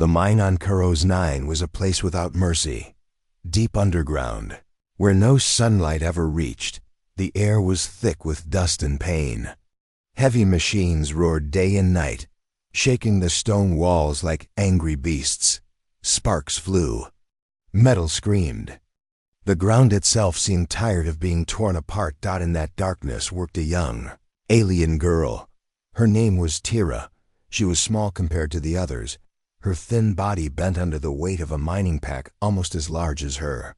The mine on Kuros 9 was a place without mercy. Deep underground, where no sunlight ever reached, the air was thick with dust and pain. Heavy machines roared day and night, shaking the stone walls like angry beasts. Sparks flew. Metal screamed. The ground itself seemed tired of being torn apart. In that darkness worked a young, alien girl. Her name was Tira. She was small compared to the others, her thin body bent under the weight of a mining pack almost as large as her.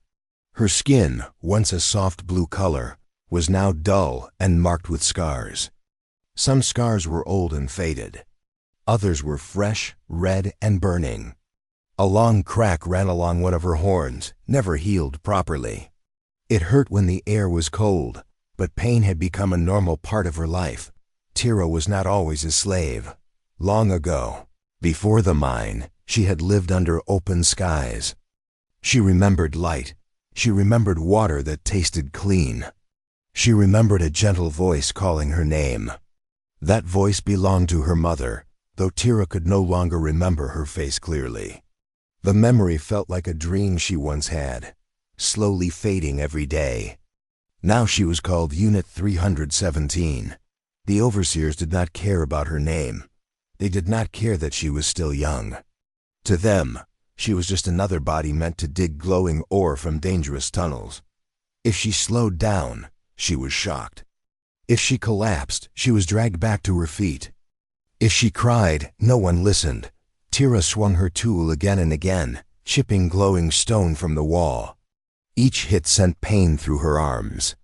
Her skin, once a soft blue color, was now dull and marked with scars. Some scars were old and faded. Others were fresh, red, and burning. A long crack ran along one of her horns, never healed properly. It hurt when the air was cold, but pain had become a normal part of her life. Tira was not always a slave. Long ago, before the mine, she had lived under open skies. She remembered light. She remembered water that tasted clean. She remembered a gentle voice calling her name. That voice belonged to her mother, though Tira could no longer remember her face clearly. The memory felt like a dream she once had, slowly fading every day. Now she was called Unit 317. The overseers did not care about her name. They did not care that she was still young. To them, she was just another body meant to dig glowing ore from dangerous tunnels. If she slowed down, she was shocked. If she collapsed, she was dragged back to her feet. If she cried, no one listened. Tira swung her tool again and again, chipping glowing stone from the wall. Each hit sent pain through her arms.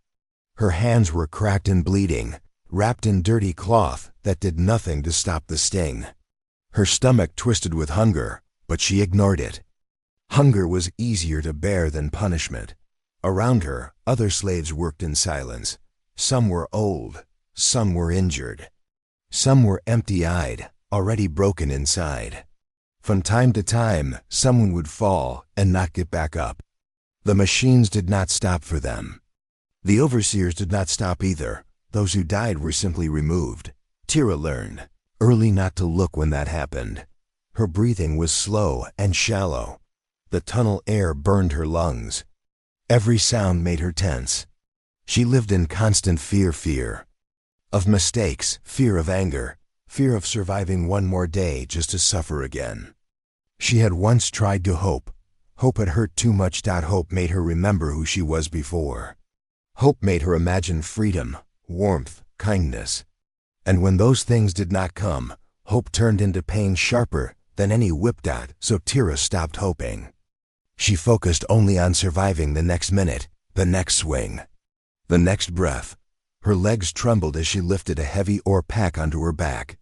Her hands were cracked and bleeding, wrapped in dirty cloth that did nothing to stop the sting. Her stomach twisted with hunger, but she ignored it. Hunger was easier to bear than punishment. Around her, other slaves worked in silence. Some were old, some were injured. Some were empty-eyed, already broken inside. From time to time, someone would fall and not get back up. The machines did not stop for them. The overseers did not stop either. Those who died were simply removed. Tira learned early not to look when that happened. Her breathing was slow and shallow. The tunnel air burned her lungs. Every sound made her tense. She lived in constant fear of mistakes, fear of anger, fear of surviving one more day just to suffer again. She had once tried to hope. Hope had hurt too much. Hope made her remember who she was before. Hope made her imagine freedom, warmth, kindness. And when those things did not come, hope turned into pain sharper than any whip. So Tira stopped hoping. She focused only on surviving the next minute, the next swing, the next breath. Her legs trembled as she lifted a heavy ore pack onto her back.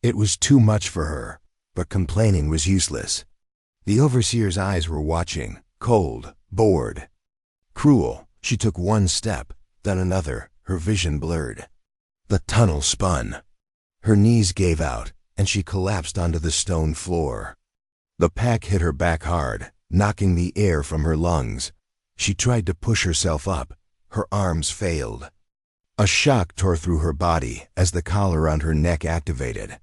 It was too much for her, but complaining was useless. The overseer's eyes were watching, cold, bored, cruel. She took one step, then another, her vision blurred. The tunnel spun. Her knees gave out, and she collapsed onto the stone floor. The pack hit her back hard, knocking the air from her lungs. She tried to push herself up. Her arms failed. A shock tore through her body as the collar around her neck activated.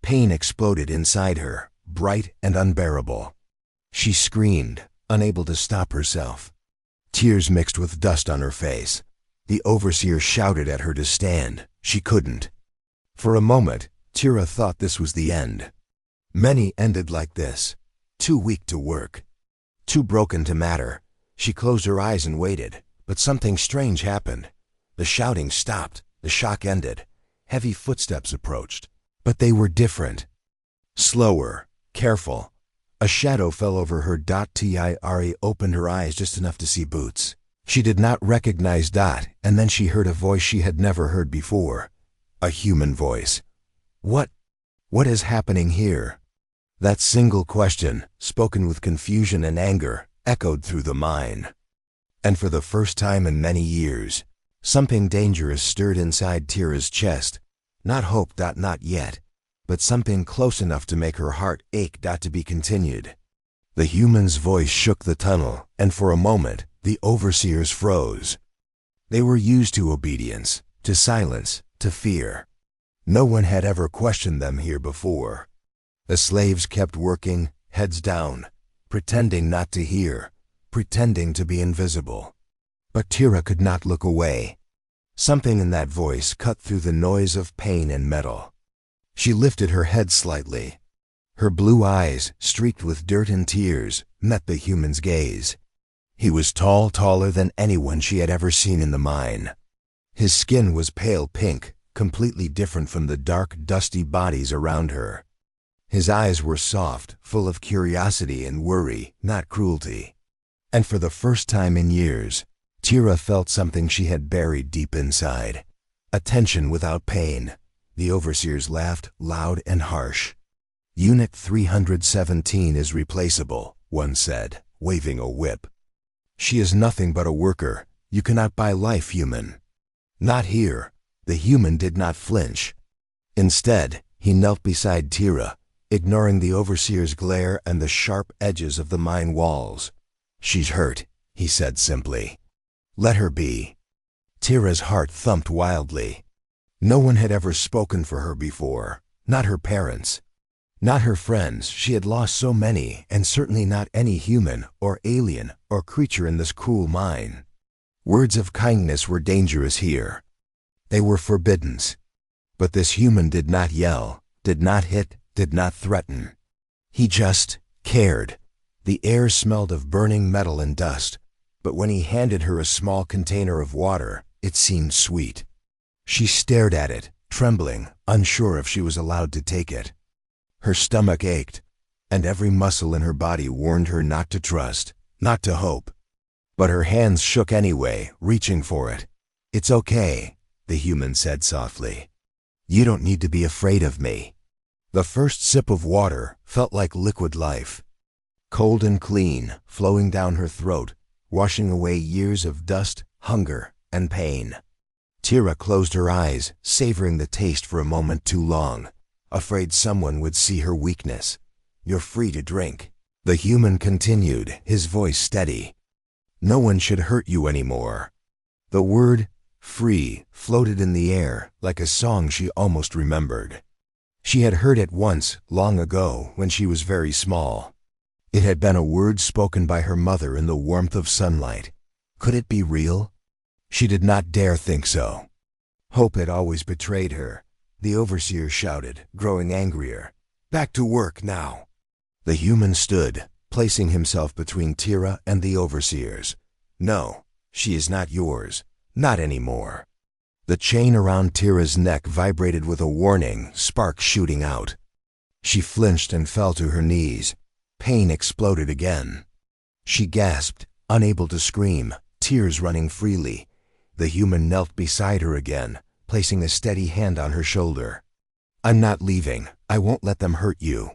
Pain exploded inside her, bright and unbearable. She screamed, unable to stop herself. Tears mixed with dust on her face. The overseer shouted at her to stand. She couldn't. For a moment, Tira thought this was the end. Many ended like this. Too weak to work. Too broken to matter. She closed her eyes and waited, but something strange happened. The shouting stopped. The shock ended. Heavy footsteps approached. But they were different. Slower, careful. A shadow fell over her. Tira opened her eyes just enough to see boots. She did not recognize Dot, and then she heard a voice she had never heard before. A human voice. What is happening here? That single question, spoken with confusion and anger, echoed through the mine. And for the first time in many years, something dangerous stirred inside Tira's chest. Not hope. Not yet, but something close enough to make her heart ache. To be continued. The human's voice shook the tunnel, and for a moment, the overseers froze. They were used to obedience, to silence, to fear. No one had ever questioned them here before. The slaves kept working, heads down, pretending not to hear, pretending to be invisible. But Tira could not look away. Something in that voice cut through the noise of pain and metal. She lifted her head slightly. Her blue eyes, streaked with dirt and tears, met the human's gaze. He was tall, taller than anyone she had ever seen in the mine. His skin was pale pink, completely different from the dark, dusty bodies around her. His eyes were soft, full of curiosity and worry, not cruelty. And for the first time in years, Tira felt something she had buried deep inside. A tension without pain. The overseers laughed, loud and harsh. "Unit 317 is replaceable," one said, waving a whip. "She is nothing but a worker. You cannot buy life, human." Not here. The human did not flinch. Instead, he knelt beside Tira, ignoring the overseer's glare and the sharp edges of the mine walls. "She's hurt," he said simply. "Let her be." Tira's heart thumped wildly. No one had ever spoken for her before. Not her parents. Not her friends. She had lost so many, and certainly not any human or alien or creature in this cruel mine. Words of kindness were dangerous here. They were forbidden. But this human did not yell, did not hit, did not threaten. He just cared. The air smelled of burning metal and dust, but when he handed her a small container of water, it seemed sweet. She stared at it, trembling, unsure if she was allowed to take it. Her stomach ached, and every muscle in her body warned her not to trust, not to hope. But her hands shook anyway, reaching for it. "It's okay," the human said softly. "You don't need to be afraid of me." The first sip of water felt like liquid life. Cold and clean, flowing down her throat, washing away years of dust, hunger, and pain. Tira closed her eyes, savoring the taste for a moment too long, afraid someone would see her weakness. "You're free to drink," the human continued, his voice steady. "No one should hurt you anymore." The word free floated in the air like a song she almost remembered. She had heard it once, long ago, when she was very small. It had been a word spoken by her mother in the warmth of sunlight. Could it be real? She did not dare think so. Hope had always betrayed her. The overseer shouted, growing angrier. "Back to work now." The human stood, placing himself between Tira and the overseers. "No, she is not yours. Not anymore." The chain around Tira's neck vibrated with a warning, sparks shooting out. She flinched and fell to her knees. Pain exploded again. She gasped, unable to scream, tears running freely. The human knelt beside her again, placing a steady hand on her shoulder. "I'm not leaving. I won't let them hurt you."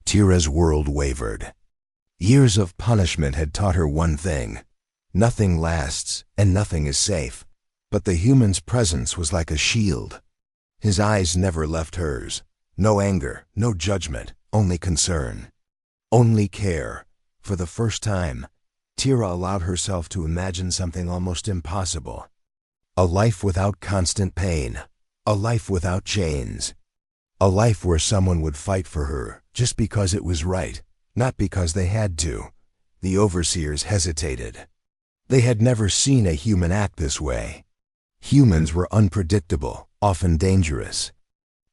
Tira's world wavered. Years of punishment had taught her one thing. Nothing lasts, and nothing is safe. But the human's presence was like a shield. His eyes never left hers. No anger, no judgment, only concern. Only care. For the first time, Tira allowed herself to imagine something almost impossible. A life without constant pain. A life without chains. A life where someone would fight for her just because it was right, not because they had to. The overseers hesitated. They had never seen a human act this way. Humans were unpredictable, often dangerous.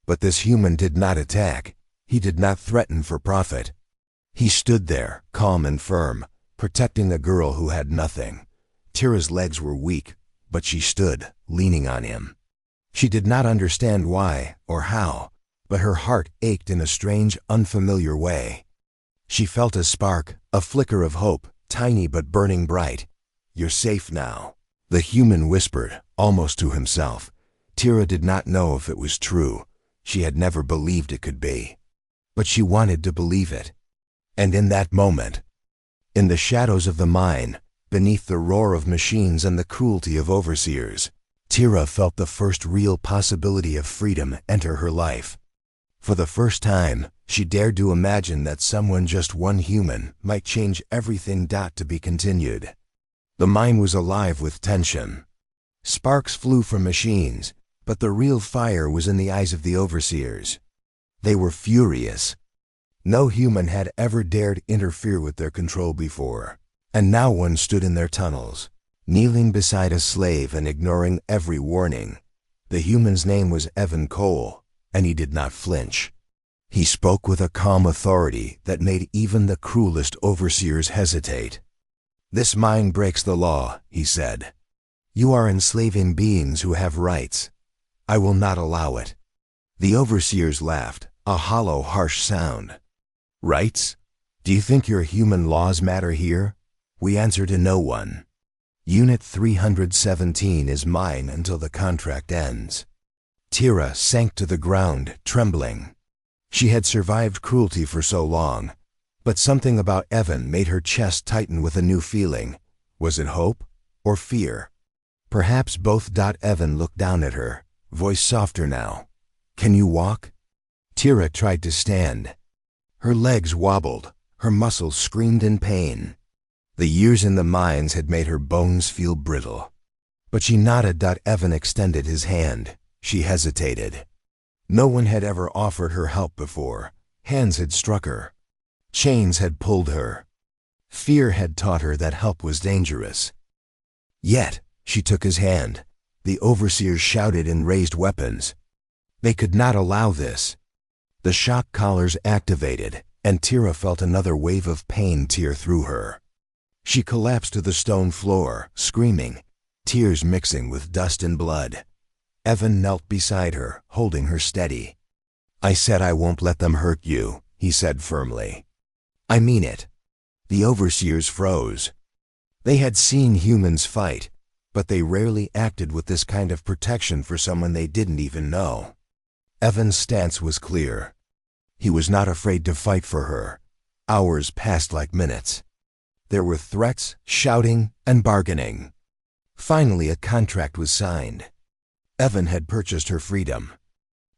But this human did not attack. He did not threaten for profit. He stood there, calm and firm, protecting a girl who had nothing. Tira's legs were weak, but she stood, leaning on him. She did not understand why or how, but her heart ached in a strange, unfamiliar way. She felt a spark, a flicker of hope, tiny but burning bright. "You're safe now," the human whispered, almost to himself. Tira did not know if it was true. She had never believed it could be. But she wanted to believe it. And in that moment, in the shadows of the mine, beneath the roar of machines and the cruelty of overseers, Tira felt the first real possibility of freedom enter her life. For the first time, she dared to imagine that someone, just one human, might change everything. To be continued. The mine was alive with tension. Sparks flew from machines, but the real fire was in the eyes of the overseers. They were furious. No human had ever dared interfere with their control before, and now one stood in their tunnels, kneeling beside a slave and ignoring every warning. The human's name was Evan Cole, and he did not flinch. He spoke with a calm authority that made even the cruelest overseers hesitate. "This mine breaks the law," he said. "You are enslaving beings who have rights. I will not allow it." The overseers laughed, a hollow, harsh sound. "Rights? Do you think your human laws matter here? We answer to no one. Unit 317 is mine until the contract ends." Tira sank to the ground, trembling. She had survived cruelty for so long, but something about Evan made her chest tighten with a new feeling. Was it hope or fear? Perhaps both. Evan looked down at her, voice softer now. "Can you walk?" Tira tried to stand. Her legs wobbled, her muscles screamed in pain. The years in the mines had made her bones feel brittle. But she nodded. Evan extended his hand. She hesitated. No one had ever offered her help before. Hands had struck her. Chains had pulled her. Fear had taught her that help was dangerous. Yet, she took his hand. The overseers shouted and raised weapons. They could not allow this. The shock collars activated, and Tira felt another wave of pain tear through her. She collapsed to the stone floor, screaming, tears mixing with dust and blood. Evan knelt beside her, holding her steady. "I said I won't let them hurt you," he said firmly. "I mean it." The overseers froze. They had seen humans fight, but they rarely acted with this kind of protection for someone they didn't even know. Evan's stance was clear. He was not afraid to fight for her. Hours passed like minutes. There were threats, shouting, and bargaining. Finally, a contract was signed. Evan had purchased her freedom.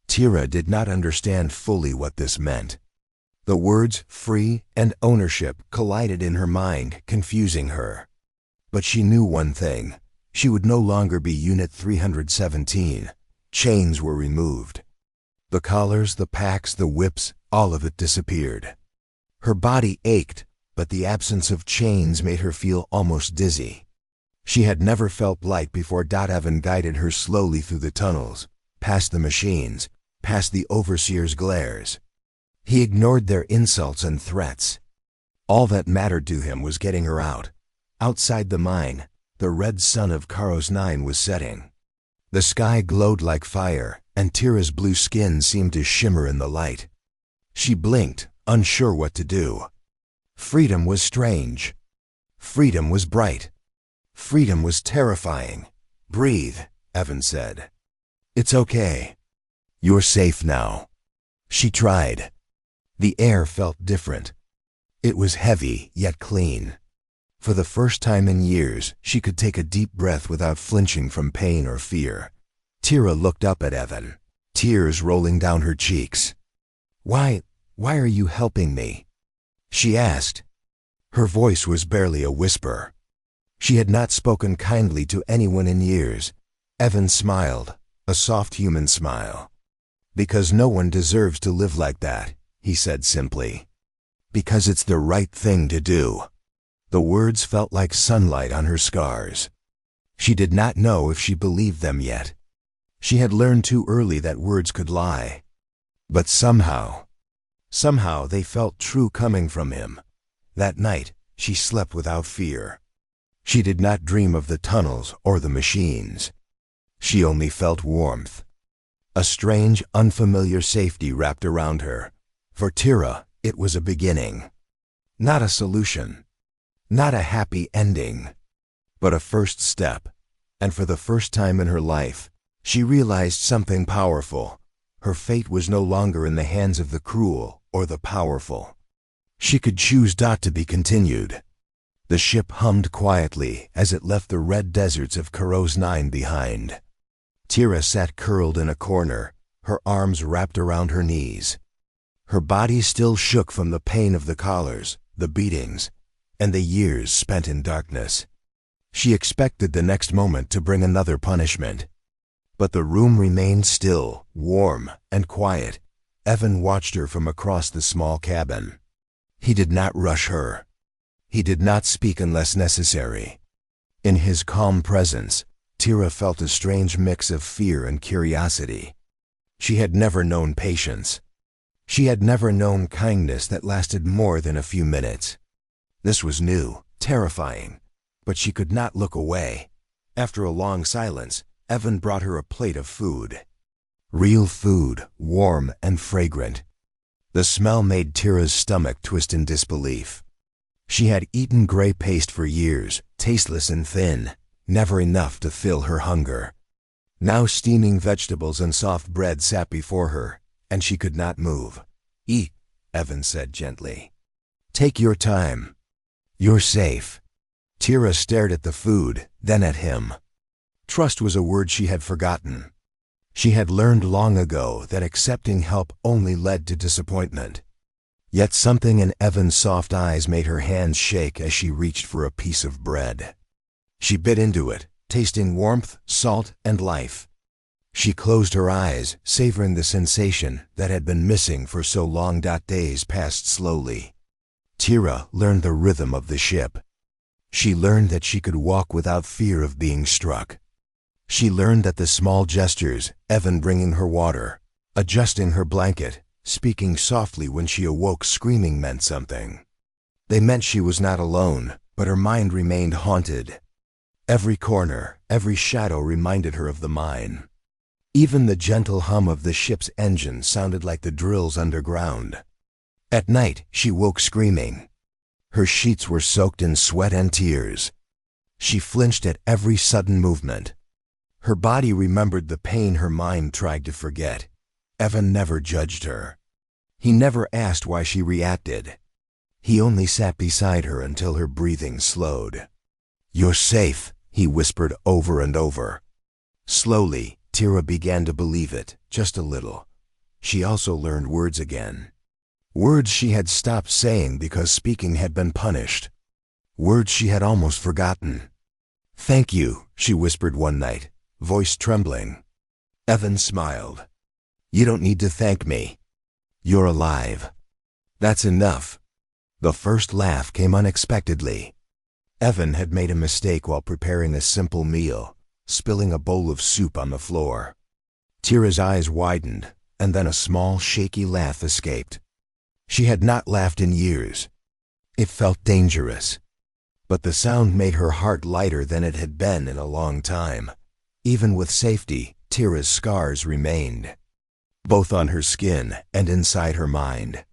Tira did not understand fully what this meant. The words free and ownership collided in her mind, confusing her. But she knew one thing. She would no longer be Unit 317. Chains were removed. The collars, the packs, the whips, all of it disappeared. Her body ached, but the absence of chains made her feel almost dizzy. She had never felt light before. Evan guided her slowly through the tunnels, past the machines, past the overseers' glares. He ignored their insults and threats. All that mattered to him was getting her out. Outside the mine, the red sun of Karos 9 was setting. The sky glowed like fire, and Tira's blue skin seemed to shimmer in the light. She blinked, unsure what to do. Freedom was strange. Freedom was bright. Freedom was terrifying. "Breathe," Evan said. "It's okay. You're safe now." She tried. The air felt different. It was heavy, yet clean. For the first time in years, she could take a deep breath without flinching from pain or fear. Tira looked up at Evan, tears rolling down her cheeks. Why are you helping me?" she asked. Her voice was barely a whisper. She had not spoken kindly to anyone in years. Evan smiled, a soft human smile. "Because no one deserves to live like that," he said simply. "Because it's the right thing to do." The words felt like sunlight on her scars. She did not know if she believed them yet. She had learned too early that words could lie. But somehow they felt true coming from him. That night, she slept without fear. She did not dream of the tunnels or the machines. She only felt warmth. A strange, unfamiliar safety wrapped around her. For Tira, it was a beginning. Not a solution. Not a happy ending. But a first step. And for the first time in her life, she realized something powerful. Her fate was no longer in the hands of the cruel or the powerful. She could choose. To be continued. The ship hummed quietly as it left the red deserts of Karos 9 behind. Tira sat curled in a corner, her arms wrapped around her knees. Her body still shook from the pain of the collars, the beatings, and the years spent in darkness. She expected the next moment to bring another punishment. But the room remained still, warm, and quiet, Evan watched her from across the small cabin. He did not rush her. He did not speak unless necessary. In his calm presence, Tira felt a strange mix of fear and curiosity. She had never known patience. She had never known kindness that lasted more than a few minutes. This was new, terrifying, but she could not look away. After a long silence, Evan brought her a plate of food. Real food, warm and fragrant. The smell made Tira's stomach twist in disbelief. She had eaten gray paste for years, tasteless and thin, never enough to fill her hunger. Now steaming vegetables and soft bread sat before her, and she could not move. "Eat," Evan said gently. "Take your time. You're safe." Tira stared at the food, then at him. Trust was a word she had forgotten. She had learned long ago that accepting help only led to disappointment. Yet something in Evan's soft eyes made her hands shake as she reached for a piece of bread. She bit into it, tasting warmth, salt, and life. She closed her eyes, savoring the sensation that had been missing for so long. Days passed slowly. Tira learned the rhythm of the ship. She learned that she could walk without fear of being struck. She learned that the small gestures, Evan bringing her water, adjusting her blanket, speaking softly when she awoke screaming, meant something. They meant she was not alone, but her mind remained haunted. Every corner, every shadow reminded her of the mine. Even the gentle hum of the ship's engine sounded like the drills underground. At night, she woke screaming. Her sheets were soaked in sweat and tears. She flinched at every sudden movement. Her body remembered the pain her mind tried to forget. Evan never judged her. He never asked why she reacted. He only sat beside her until her breathing slowed. "You're safe," he whispered over and over. Slowly, Tira began to believe it, just a little. She also learned words again. Words she had stopped saying because speaking had been punished. Words she had almost forgotten. "Thank you," she whispered one night, voice trembling. Evan smiled. "You don't need to thank me. You're alive. That's enough." The first laugh came unexpectedly. Evan had made a mistake while preparing a simple meal, spilling a bowl of soup on the floor. Tira's eyes widened, and then a small, shaky laugh escaped. She had not laughed in years. It felt dangerous. But the sound made her heart lighter than it had been in a long time. Even with safety, Tira's scars remained, both on her skin and inside her mind.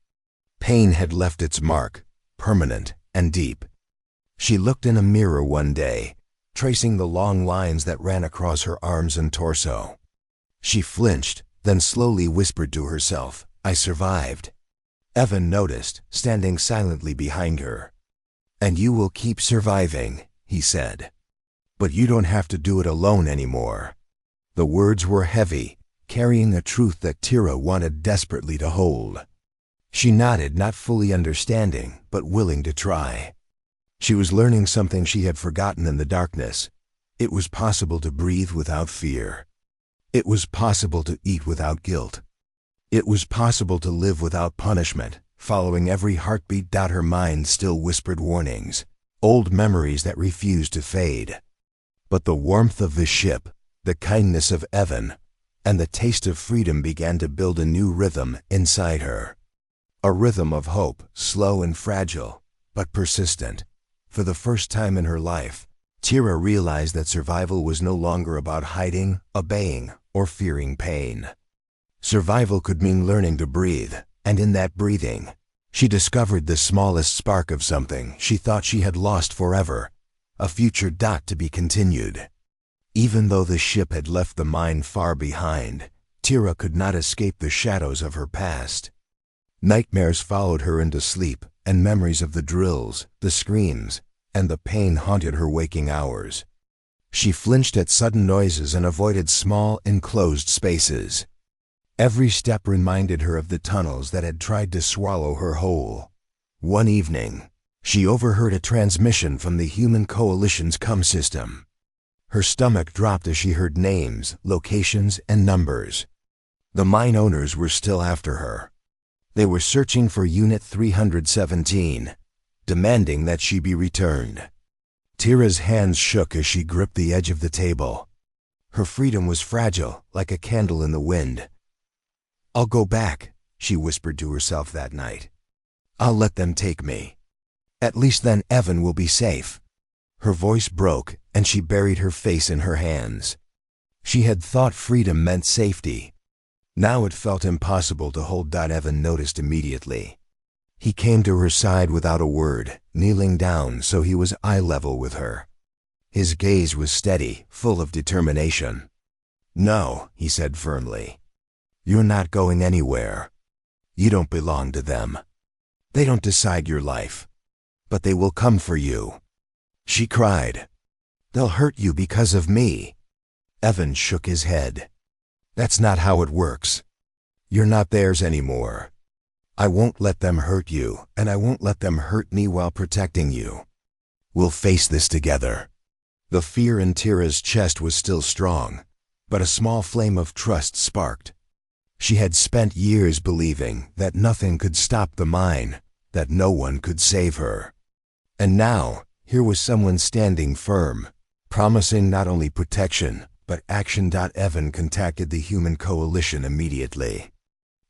Pain had left its mark, permanent and deep. She looked in a mirror one day, tracing the long lines that ran across her arms and torso. She flinched, then slowly whispered to herself, "I survived." Evan noticed, standing silently behind her. "And you will keep surviving," he said. "But you don't have to do it alone anymore." The words were heavy, carrying a truth that Tira wanted desperately to hold. She nodded, not fully understanding, but willing to try. She was learning something she had forgotten in the darkness. It was possible to breathe without fear. It was possible to eat without guilt. It was possible to live without punishment, following every heartbeat. Her mind still whispered warnings, old memories that refused to fade. But the warmth of the ship, the kindness of Evan, and the taste of freedom began to build a new rhythm inside her. A rhythm of hope, slow and fragile, but persistent. For the first time in her life, Tira realized that survival was no longer about hiding, obeying, or fearing pain. Survival could mean learning to breathe, and in that breathing, she discovered the smallest spark of something she thought she had lost forever, a future to be continued. Even though the ship had left the mine far behind, Tira could not escape the shadows of her past. Nightmares followed her into sleep, and memories of the drills, the screams, and the pain haunted her waking hours. She flinched at sudden noises and avoided small, enclosed spaces. Every step reminded her of the tunnels that had tried to swallow her whole. One evening, she overheard a transmission from the Human Coalition's COM system. Her stomach dropped as she heard names, locations, and numbers. The mine owners were still after her. They were searching for Unit 317, demanding that she be returned. Tira's hands shook as she gripped the edge of the table. Her freedom was fragile, like a candle in the wind. "I'll go back," she whispered to herself that night. "I'll let them take me. At least then Evan will be safe." Her voice broke, and she buried her face in her hands. She had thought freedom meant safety. Now it felt impossible to hold. Evan noticed immediately. He came to her side without a word, kneeling down so he was eye level with her. His gaze was steady, full of determination. "No," he said firmly. "You're not going anywhere. You don't belong to them. They don't decide your life. But they will come for you." She cried. "They'll hurt you because of me." Evan shook his head. "That's not how it works. You're not theirs anymore. I won't let them hurt you, and I won't let them hurt me while protecting you. We'll face this together." The fear in Tira's chest was still strong, but a small flame of trust sparked. She had spent years believing that nothing could stop the mine, that no one could save her. And now, here was someone standing firm, promising not only protection, but action. Evan contacted the Human Coalition immediately.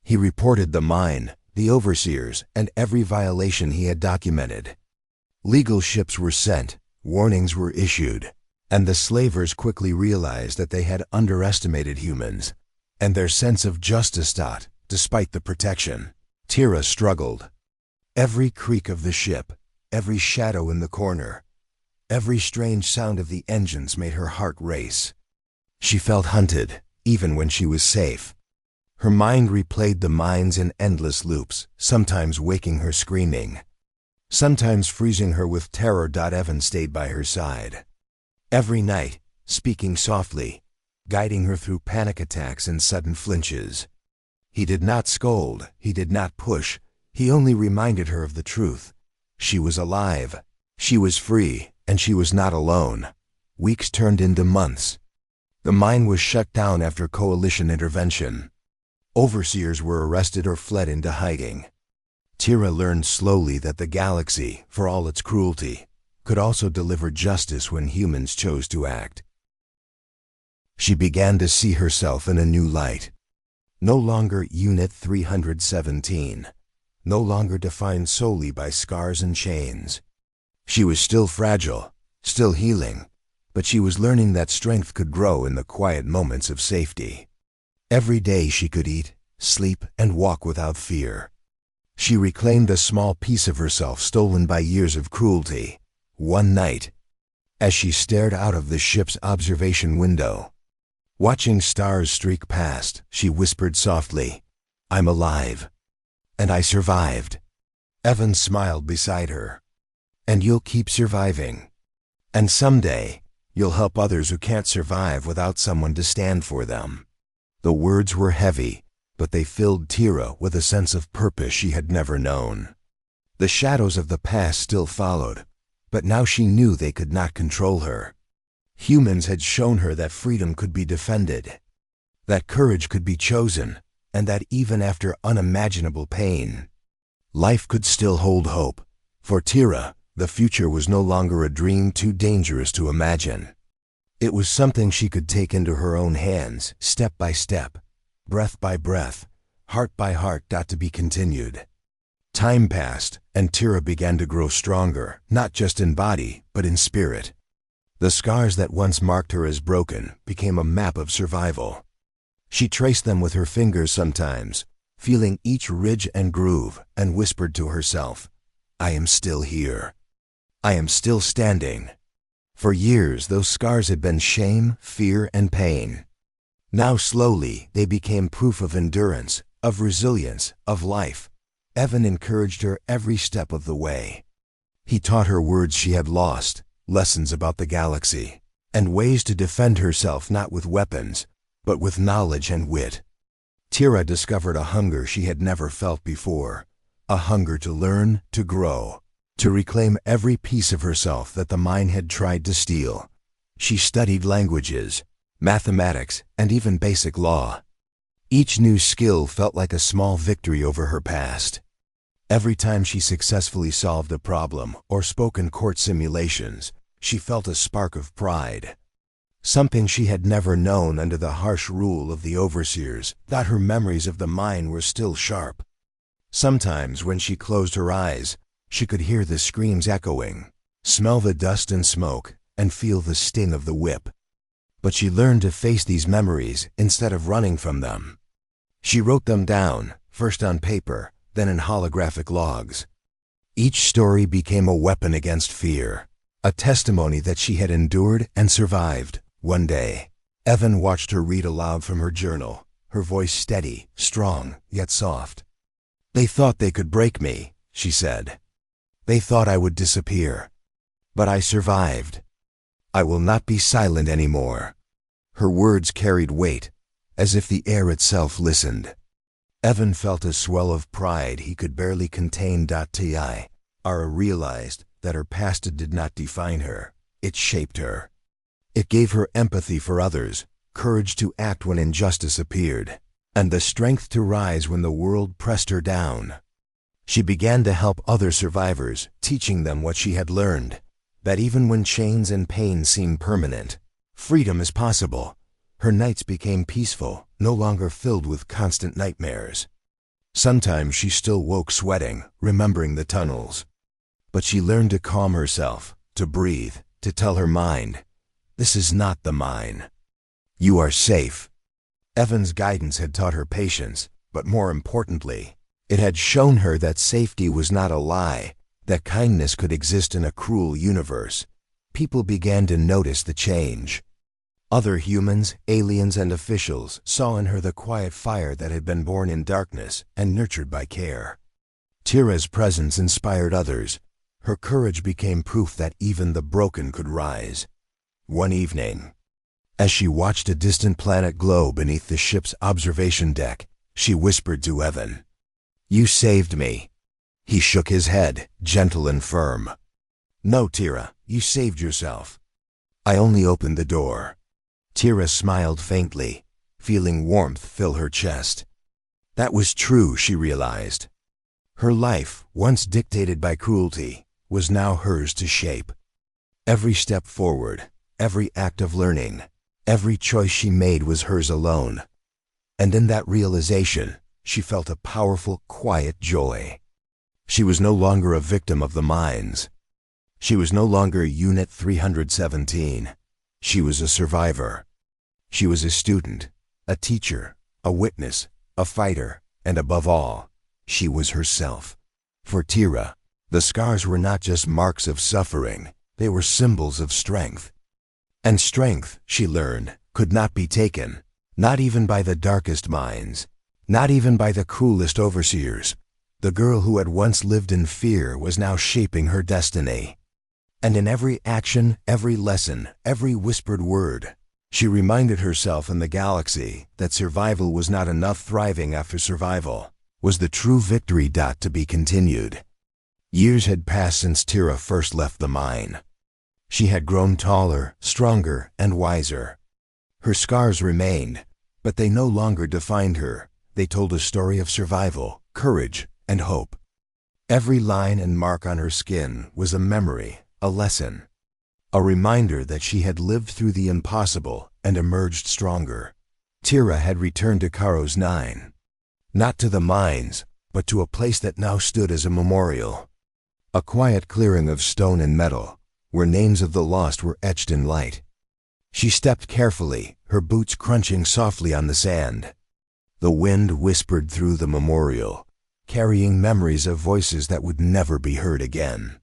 He reported the mine, the overseers, and every violation he had documented. Legal ships were sent, warnings were issued, and the slavers quickly realized that they had underestimated humans, and their sense of justice. Despite the protection, Tira struggled. Every creak of the ship, every shadow in the corner, every strange sound of the engines made her heart race. She felt hunted, even when she was safe. Her mind replayed the mines in endless loops, sometimes waking her screaming, sometimes freezing her with terror. Evan stayed by her side. Every night, speaking softly, guiding her through panic attacks and sudden flinches. He did not scold, he did not push, he only reminded her of the truth. She was alive, she was free, and she was not alone. Weeks turned into months. The mine was shut down after coalition intervention. Overseers were arrested or fled into hiding. Tira learned slowly that the galaxy, for all its cruelty, could also deliver justice when humans chose to act. She began to see herself in a new light. No longer Unit 317, no longer defined solely by scars and chains. She was still fragile, still healing, but she was learning that strength could grow in the quiet moments of safety. Every day she could eat, sleep, and walk without fear. She reclaimed a small piece of herself stolen by years of cruelty. One night, as she stared out of the ship's observation window, watching stars streak past, she whispered softly, "I'm alive. And I survived." Evan smiled beside her. "And you'll keep surviving. And someday, you'll help others who can't survive without someone to stand for them." The words were heavy, but they filled Tira with a sense of purpose she had never known. The shadows of the past still followed, but now she knew they could not control her. Humans had shown her that freedom could be defended, that courage could be chosen, and that even after unimaginable pain, life could still hold hope. For Tira, the future was no longer a dream too dangerous to imagine. It was something she could take into her own hands, step by step, breath by breath, heart by heart. To be continued. Time passed, and Tira began to grow stronger, not just in body, but in spirit. The scars that once marked her as broken became a map of survival. She traced them with her fingers sometimes, feeling each ridge and groove, and whispered to herself, "I am still here. I am still standing." For years, those scars had been shame, fear, and pain. Now slowly, they became proof of endurance, of resilience, of life. Evan encouraged her every step of the way. He taught her words she had lost, lessons about the galaxy, and ways to defend herself not with weapons, but with knowledge and wit. Tira discovered a hunger she had never felt before, a hunger to learn, to grow, to reclaim every piece of herself that the mine had tried to steal. She studied languages, mathematics, and even basic law. Each new skill felt like a small victory over her past. Every time she successfully solved a problem or spoke in court simulations, she felt a spark of pride. Something she had never known under the harsh rule of the overseers, that her memories of the mine were still sharp. Sometimes when she closed her eyes, she could hear the screams echoing, smell the dust and smoke, and feel the sting of the whip. But she learned to face these memories instead of running from them. She wrote them down, first on paper, then in holographic logs. Each story became a weapon against fear, a testimony that she had endured and survived. One day, Evan watched her read aloud from her journal, her voice steady, strong, yet soft. "They thought they could break me," she said. "They thought I would disappear. But I survived. I will not be silent anymore." Her words carried weight, as if the air itself listened. Evan felt a swell of pride he could barely contain. Ara realized that her past did not define her. It shaped her. It gave her empathy for others, courage to act when injustice appeared, and the strength to rise when the world pressed her down. She began to help other survivors, teaching them what she had learned, that even when chains and pain seem permanent, freedom is possible. Her nights became peaceful, no longer filled with constant nightmares. Sometimes she still woke sweating, remembering the tunnels. But she learned to calm herself, to breathe, to tell her mind, "This is not the mine. You are safe." Evan's guidance had taught her patience, but more importantly, it had shown her that safety was not a lie, that kindness could exist in a cruel universe. People began to notice the change. Other humans, aliens, and officials saw in her the quiet fire that had been born in darkness and nurtured by care. Tira's presence inspired others. Her courage became proof that even the broken could rise. One evening, as she watched a distant planet glow beneath the ship's observation deck, she whispered to Evan, "You saved me." He shook his head, gentle and firm. "No, Tira, you saved yourself. I only opened the door." Tira smiled faintly, feeling warmth fill her chest. That was true, she realized. Her life, once dictated by cruelty, was now hers to shape. Every step forward, every act of learning, every choice she made was hers alone. And in that realization, she felt a powerful, quiet joy. She was no longer a victim of the mines. She was no longer Unit 317. She was a survivor. She was a student, a teacher, a witness, a fighter, and above all, she was herself. For Tira, the scars were not just marks of suffering, they were symbols of strength. And strength, she learned, could not be taken, not even by the darkest minds, not even by the cruelest overseers. The girl who had once lived in fear was now shaping her destiny. And in every action, every lesson, every whispered word, she reminded herself and the galaxy that survival was not enough. Thriving after survival was the true victory. To be continued. Years had passed since Tira first left the mine. She had grown taller, stronger, and wiser. Her scars remained, but they no longer defined her. They told a story of survival, courage, and hope. Every line and mark on her skin was a memory, a lesson, a reminder that she had lived through the impossible and emerged stronger. Tira had returned to Karos 9, not to the mines, but to a place that now stood as a memorial. A quiet clearing of stone and metal, where names of the lost were etched in light. She stepped carefully, her boots crunching softly on the sand. The wind whispered through the memorial, carrying memories of voices that would never be heard again.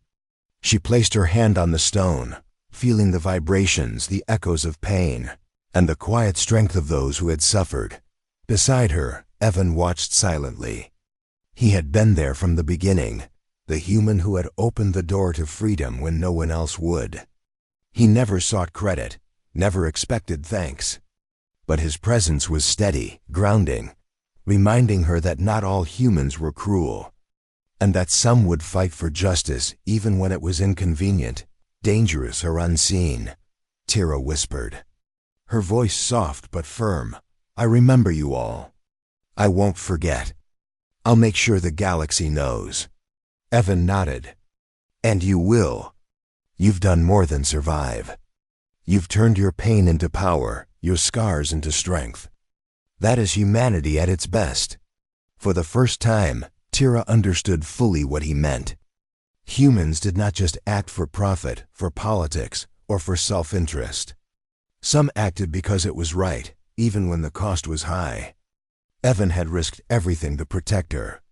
She placed her hand on the stone, feeling the vibrations, the echoes of pain, and the quiet strength of those who had suffered. Beside her, Evan watched silently. He had been there from the beginning, the human who had opened the door to freedom when no one else would. He never sought credit, never expected thanks. But his presence was steady, grounding, reminding her that not all humans were cruel, and that some would fight for justice even when it was inconvenient, dangerous, or unseen. Tira whispered, her voice soft but firm, "I remember you all. I won't forget. I'll make sure the galaxy knows. Evan nodded. And you will. You've done more than survive. You've turned your pain into power, your scars into strength. That is humanity at its best. For the first time, Tira understood fully what he meant. Humans did not just act for profit, for politics, or for self-interest. Some acted because it was right, even when the cost was high. Evan had risked everything to protect her.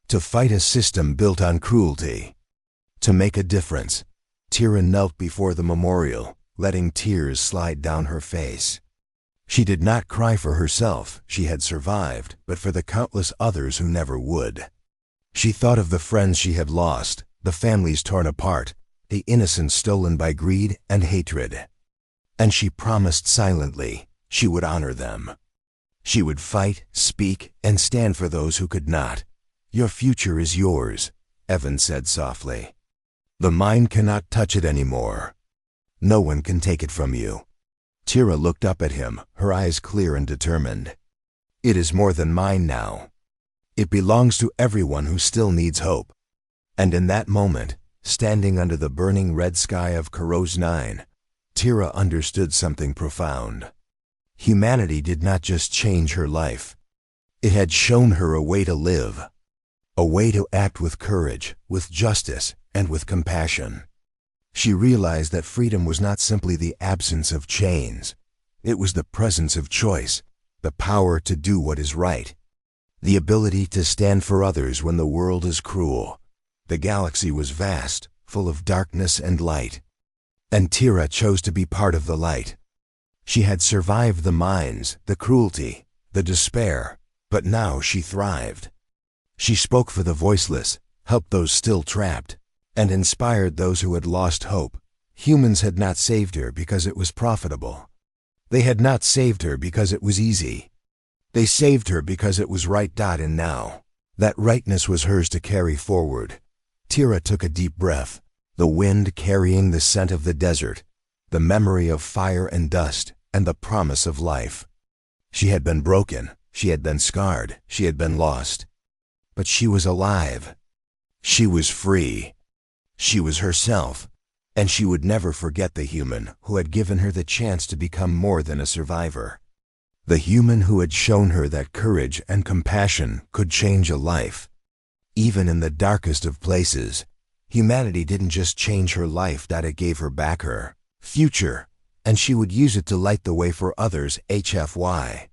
To fight a system built on cruelty. To make a difference. Tira knelt before the memorial, letting tears slide down her face. She did not cry for herself, she had survived, but for the countless others who never would. She thought of the friends she had lost, the families torn apart, the innocents stolen by greed and hatred. And she promised silently she would honor them. She would fight, speak, and stand for those who could not. Your future is yours, Evan said softly. The mind cannot touch it anymore. No one can take it from you. Tira looked up at him, her eyes clear and determined. It is more than mine now. It belongs to everyone who still needs hope. And in that moment, standing under the burning red sky of Karos 9, Tira understood something profound. Humanity did not just change her life. It had shown her a way to live. A way to act with courage, with justice, and with compassion. She realized that freedom was not simply the absence of chains. It was the presence of choice, the power to do what is right, the ability to stand for others when the world is cruel. The galaxy was vast, full of darkness and light. And Tira chose to be part of the light. She had survived the mines, the cruelty, the despair, but now she thrived. She spoke for the voiceless, helped those still trapped, and inspired those who had lost hope. Humans had not saved her because it was profitable. They had not saved her because it was easy. They saved her because it was right. And now, that rightness was hers to carry forward. Tira took a deep breath, the wind carrying the scent of the desert, the memory of fire and dust, and the promise of life. She had been broken, she had been scarred, she had been lost. But she was alive. She was free. She was herself, and she would never forget the human who had given her the chance to become more than a survivor. The human who had shown her that courage and compassion could change a life. Even in the darkest of places, humanity didn't just change her life, it gave her back her future, and she would use it to light the way for others. HFY.